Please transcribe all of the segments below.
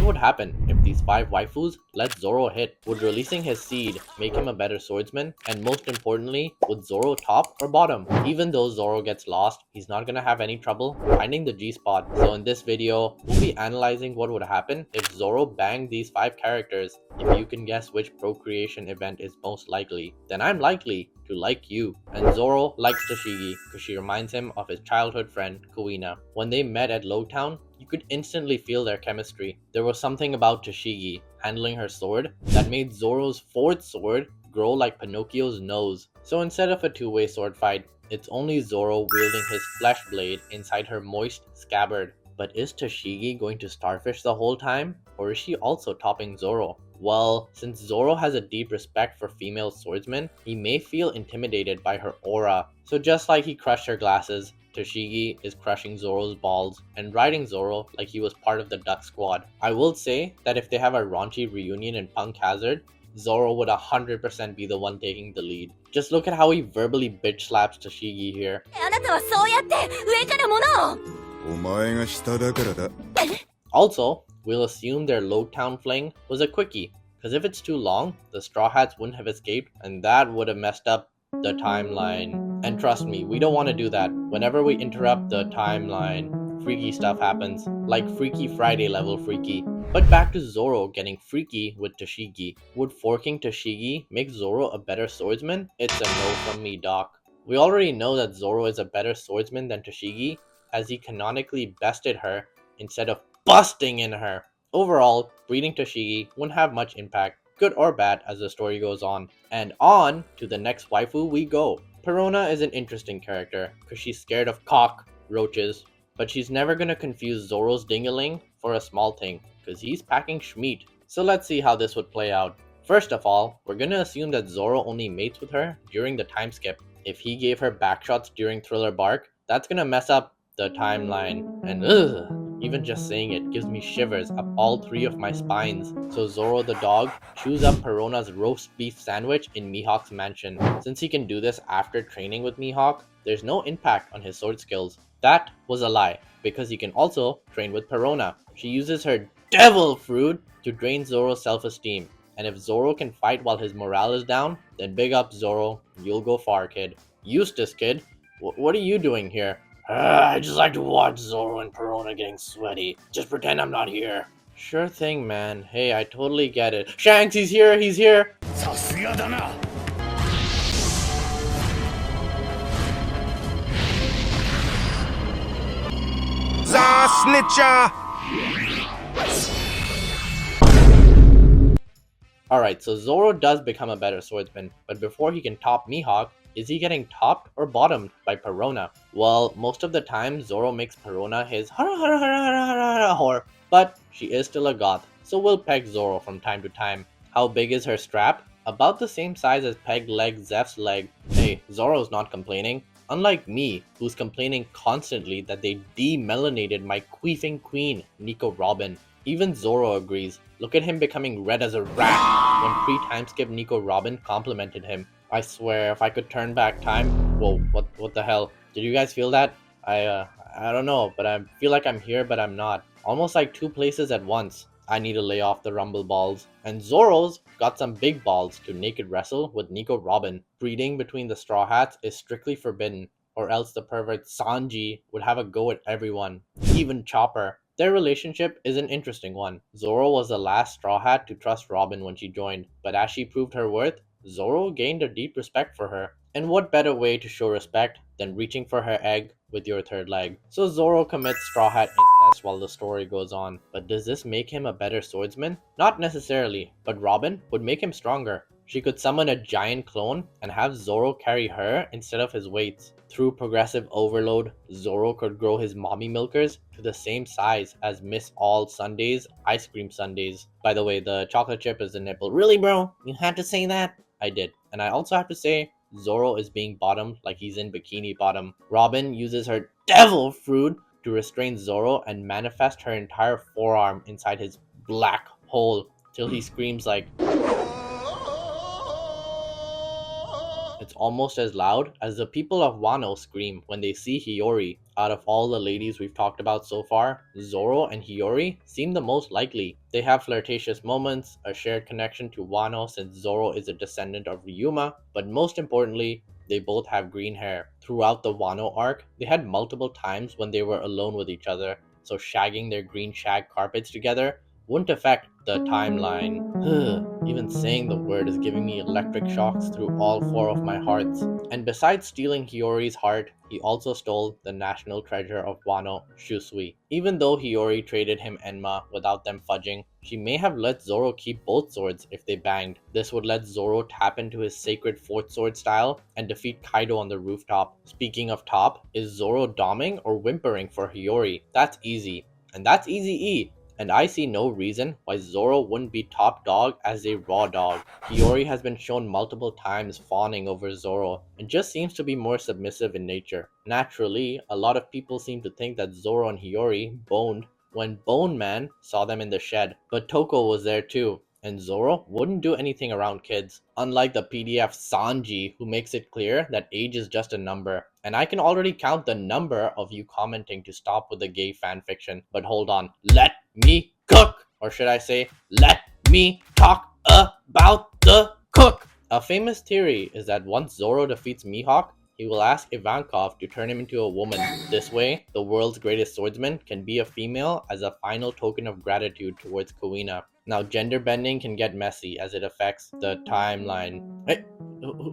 What would happen if these 5 waifus let Zoro hit? Would releasing his seed make him a better swordsman? And most importantly, would Zoro top or bottom? Even though Zoro gets lost, he's not gonna have any trouble finding the G-spot. So in this video, we'll be analyzing what would happen if Zoro banged these 5 characters. If you can guess which procreation event is most likely, then I'm likely to like you. And Zoro likes Tashigi because she reminds him of his childhood friend Kuina. When they met at Lowtown, you could instantly feel their chemistry. There was something about Tashigi handling her sword that made Zoro's 4th sword grow like Pinocchio's nose. So instead of a two-way sword fight, it's only Zoro wielding his flesh blade inside her moist scabbard. But is Tashigi going to starfish the whole time? Or is she also topping Zoro? Well, since Zoro has a deep respect for female swordsmen, he may feel intimidated by her aura. So just like he crushed her glasses, Tashigi is crushing Zoro's balls and riding Zoro like he was part of the Duck Squad. I will say that if they have a raunchy reunion in Punk Hazard, Zoro would 100% be the one taking the lead. Just look at how he verbally bitch slaps Tashigi here. Also, we'll assume their Lowtown fling was a quickie, because if it's too long, the Straw Hats wouldn't have escaped, and that would have messed up the timeline. And trust me, we don't want to do that. Whenever we interrupt the timeline, freaky stuff happens, like Freaky Friday level freaky. But back to Zoro getting freaky with Tashigi. Would forking Tashigi make Zoro a better swordsman? It's a no from me, doc. We already know that Zoro is a better swordsman than Tashigi, as he canonically bested her instead of busting in her. Overall, breeding Tashigi wouldn't have much impact, good or bad, as the story goes on. And on to the next waifu we go. Perona is an interesting character, because she's scared of cockroaches, but she's never gonna confuse Zoro's dingaling for a small thing, because he's packing schmeat. So let's see how this would play out. First of all, we're gonna assume that Zoro only mates with her during the time skip. If he gave her backshots during Thriller Bark, that's gonna mess up the timeline. And even just saying it gives me shivers up all 3 of my spines. So Zoro the dog chews up Perona's roast beef sandwich in Mihawk's mansion. Since he can do this after training with Mihawk, there's no impact on his sword skills. That was a lie, because he can also train with Perona. She uses her devil fruit to drain Zoro's self-esteem. And if Zoro can fight while his morale is down, then big up Zoro, you'll go far, kid. Eustace, kid, what are you doing here? I just like to watch Zoro and Perona getting sweaty. Just pretend I'm not here. Sure thing, man. Hey, I totally get it. Shanks, he's here, he's here! Za snitcher! Alright, so Zoro does become a better swordsman, but before he can top Mihawk, is he getting topped or bottomed by Perona? Well, most of the time, Zoro makes Perona his whore, but she is still a goth, so we'll peg Zoro from time to time. How big is her strap? About the same size as peg leg Zeph's leg. Hey, Zoro's not complaining. Unlike me, who's complaining constantly that they demelanated my queefing queen, Nico Robin. Even Zoro agrees. Look at him becoming red as a rat when pre-timeskip Nico Robin complimented him. I swear, if I could turn back time... Whoa, what the hell? Did you guys feel that? I don't know, but I feel like I'm here, but I'm not. Almost like 2 places at once. I need to lay off the rumble balls. And Zoro's got some big balls to naked wrestle with Nico Robin. Breeding between the Straw Hats is strictly forbidden, or else the pervert Sanji would have a go at everyone, even Chopper. Their relationship is an interesting one. Zoro was the last Straw Hat to trust Robin when she joined, but as she proved her worth, Zoro gained a deep respect for her. And what better way to show respect than reaching for her egg with your 3rd leg? So Zoro commits Straw Hat incest while the story goes on. But does this make him a better swordsman? Not necessarily, but Robin would make him stronger. She could summon a giant clone and have Zoro carry her instead of his weights. Through progressive overload, Zoro could grow his mommy milkers to the same size as Miss All Sundays ice cream sundaes. By the way, the chocolate chip is the nipple. Really, bro? You had to say that? I did. And I also have to say, Zoro is being bottomed like he's in Bikini Bottom. Robin uses her devil fruit to restrain Zoro and manifest her entire forearm inside his black hole till he screams like... It's almost as loud as the people of Wano scream when they see Hiori. Out of all the ladies we've talked about so far, Zoro and Hiori seem the most likely. They have flirtatious moments, a shared connection to Wano since Zoro is a descendant of Ryuma, but most importantly, they both have green hair. Throughout the Wano arc, they had multiple times when they were alone with each other, so shagging their green shag carpets together wouldn't affect the timeline. Even saying the word is giving me electric shocks through all four of my hearts. And besides stealing Hiyori's heart, he also stole the national treasure of Wano, Shusui. Even though Hiyori traded him Enma without them fudging, she may have let Zoro keep both swords if they banged. This would let Zoro tap into his sacred fourth sword style and defeat Kaido on the rooftop. Speaking of top, is Zoro doming or whimpering for Hiyori? That's easy. And that's easy-E. And I see no reason why Zoro wouldn't be top dog as a raw dog. Hiori has been shown multiple times fawning over Zoro and just seems to be more submissive in nature. Naturally, a lot of people seem to think that Zoro and Hiori boned when Bone Man saw them in the shed, but Toko was there too. And Zoro wouldn't do anything around kids, unlike the PDF Sanji, who makes it clear that age is just a number. And I can already count the number of you commenting to stop with the gay fanfiction. But hold on, let me cook! Or should I say, let me talk about the cook! A famous theory is that once Zoro defeats Mihawk, he will ask Ivankov to turn him into a woman. This way, the world's greatest swordsman can be a female as a final token of gratitude towards Kuina. Now, gender bending can get messy as it affects the timeline. Hey,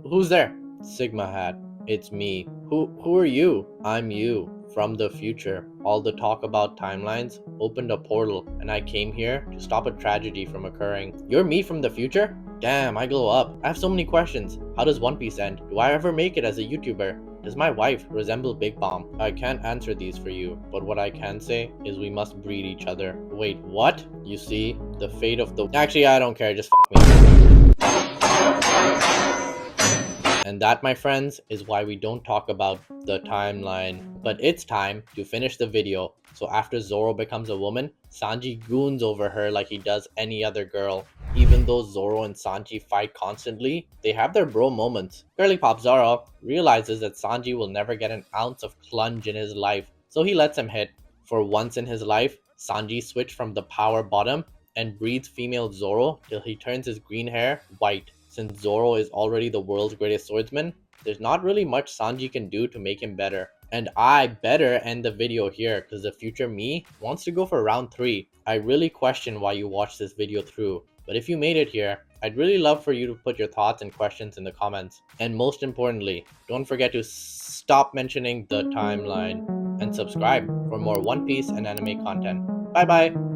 who's there? Sigma Hat. It's me. Who are you? I'm you. From the future. All the talk about timelines opened a portal, and I came here to stop a tragedy from occurring. You're me from the future? Damn, I glow up. I have so many questions. How does One Piece end? Do I ever make it as a YouTuber? Does my wife resemble Big Bomb? I can't answer these for you, but what I can say is we must breed each other. Wait, what? You see, the fate of the... Actually, I don't care, just fuck me. And that, my friends, is why we don't talk about the timeline. But it's time to finish the video. So after Zoro becomes a woman, Sanji goons over her like he does any other girl. Even though Zoro and Sanji fight constantly, they have their bro moments. Girly Pop Zoro realizes that Sanji will never get an ounce of clunge in his life, so he lets him hit. For once in his life, Sanji switched from the power bottom and breeds female Zoro till he turns his green hair white. Since Zoro is already the world's greatest swordsman, there's not really much Sanji can do to make him better. And I better end the video here because the future me wants to go for round 3. I really question why you watched this video through, but if you made it here, I'd really love for you to put your thoughts and questions in the comments. And most importantly, don't forget to stop mentioning the timeline and subscribe for more One Piece and anime content. Bye bye!